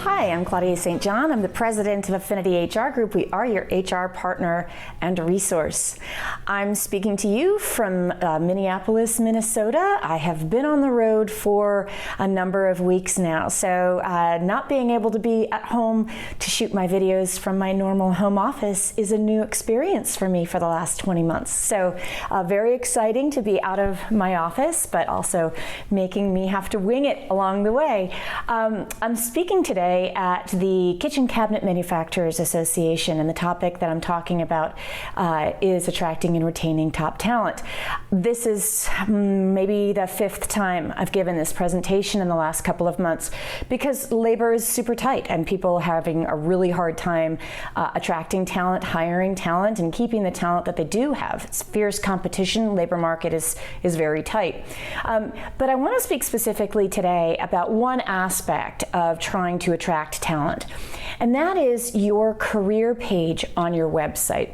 Hi, I'm Claudia St. I'm the president of Affinity HR Group. We are your HR partner and resource. I'm speaking to you from Minneapolis, Minnesota. I have been on the road for a number of weeks now, so not being able to be at home to shoot my videos from my normal home office is a new experience for me for the last 20 months. So very exciting to be out of my office, but also making me have to wing it along the way. I'm speaking today at the Kitchen Cabinet Manufacturers Association, and the topic that I'm talking about is attracting and retaining top talent. This is maybe the 5th time I've given this presentation in the last couple of months because labor is super tight and people are having a really hard time attracting talent, hiring talent, and keeping the talent that they do have. It's fierce competition. Labor market is very tight. But I want to speak specifically today about one aspect of trying to attract talent, and that is your career page on your website.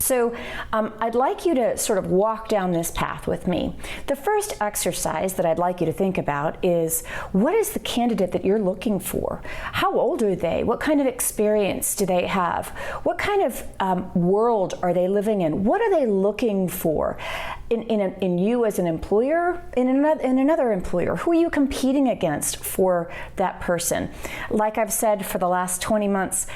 So I'd like you to sort of walk down this path with me. The first exercise that I'd like you to think about is, what is the candidate that you're looking for? How old are they? What kind of experience do they have? What kind of world are they living in? What are they looking for in you as an employer, in another employer? Who are you competing against for that person? Like I've said for the last 20 months,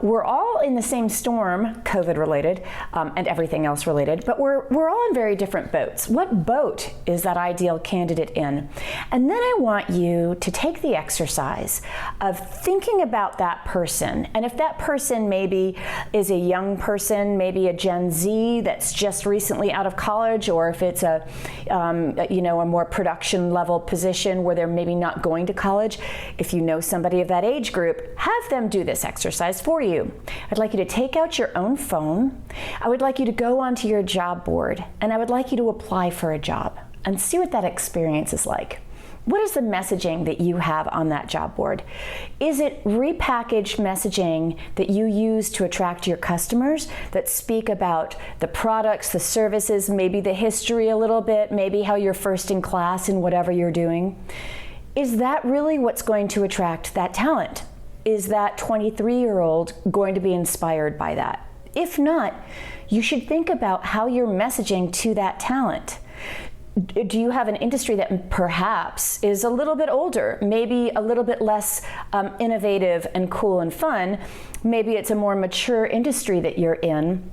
we're all in the same storm, COVID related, and everything else related, but we're all in very different boats. What boat is that ideal candidate in? And then I want you to take the exercise of thinking about that person. And if that person maybe is a young person, maybe a Gen Z that's just recently out of college, or if it's a more production level position where they're maybe not going to college, if you know somebody of that age group, have them do this exercise for you. I'd like you to take out your own phone. I would like you to go onto your job board, and I would like you to apply for a job and see what that experience is like. What is the messaging that you have on that job board? Is it repackaged messaging that you use to attract your customers that speak about the products, the services, maybe the history a little bit, maybe how you're first in class in whatever you're doing? Is that really what's going to attract that talent? Is that 23-year-old going to be inspired by that? If not, you should think about how you're messaging to that talent. Do you have an industry that perhaps is a little bit older, maybe a little bit less innovative and cool and fun? Maybe it's a more mature industry that you're in.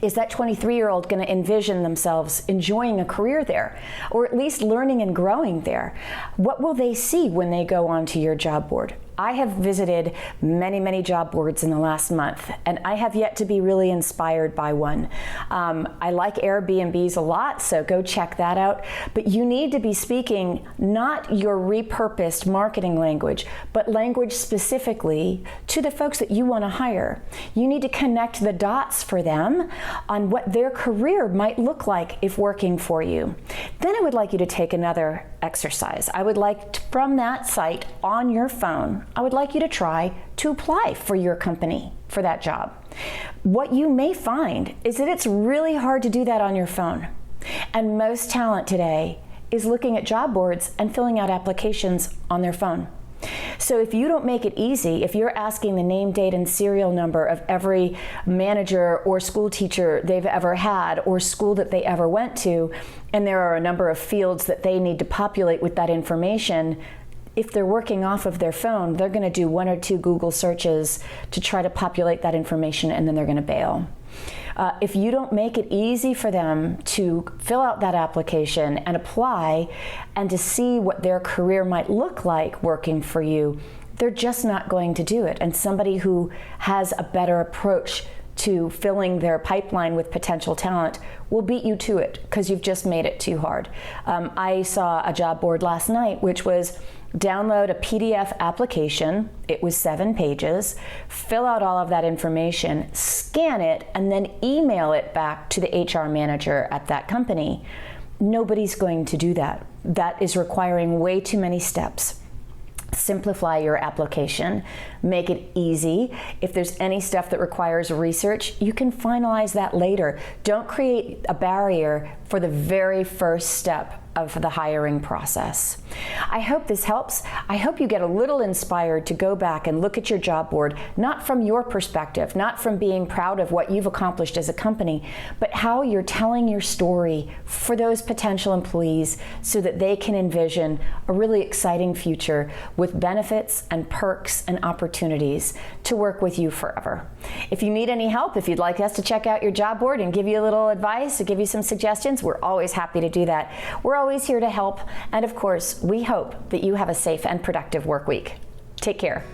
Is that 23-year-old going to envision themselves enjoying a career there, or at least learning and growing there? What will they see when they go onto your job board? I have visited many, many job boards in the last month, and I have yet to be really inspired by one. I like Airbnbs a lot, so go check that out. But you need to be speaking not your repurposed marketing language, but language specifically to the folks that you want to hire. You need to connect the dots for them on what their career might look like if working for you. Then I would like you to take another exercise. I would like from that site on your phone, I would like you to try to apply for your company for that job. What you may find is that it's really hard to do that on your phone. And most talent today is looking at job boards and filling out applications on their phone. So if you don't make it easy, if you're asking the name, date, and serial number of every manager or school teacher they've ever had or school that they ever went to, and there are a number of fields that they need to populate with that information, if they're working off of their phone, they're going to do 1 or 2 Google searches to try to populate that information, and then they're going to bail. If you don't make it easy for them to fill out that application and apply and to see what their career might look like working for you, they're just not going to do it. And somebody who has a better approach to filling their pipeline with potential talent will beat you to it because you've just made it too hard. I saw a job board last night which was download a PDF application. It was 7 pages, fill out all of that information, scan it, and then email it back to the HR manager at that company. Nobody's going to do that. That is requiring way too many steps. Simplify your application, make it easy. If there's any stuff that requires research, you can finalize that later. Don't create a barrier for the very first step of the hiring process. I hope this helps. I hope you get a little inspired to go back and look at your job board, not from your perspective, not from being proud of what you've accomplished as a company, but how you're telling your story for those potential employees so that they can envision a really exciting future with benefits and perks and opportunities to work with you forever. If you need any help, if you'd like us to check out your job board and give you a little advice or give you some suggestions, we're always happy to do that. We're always here to help, and of course, we hope that you have a safe and productive work week. Take care.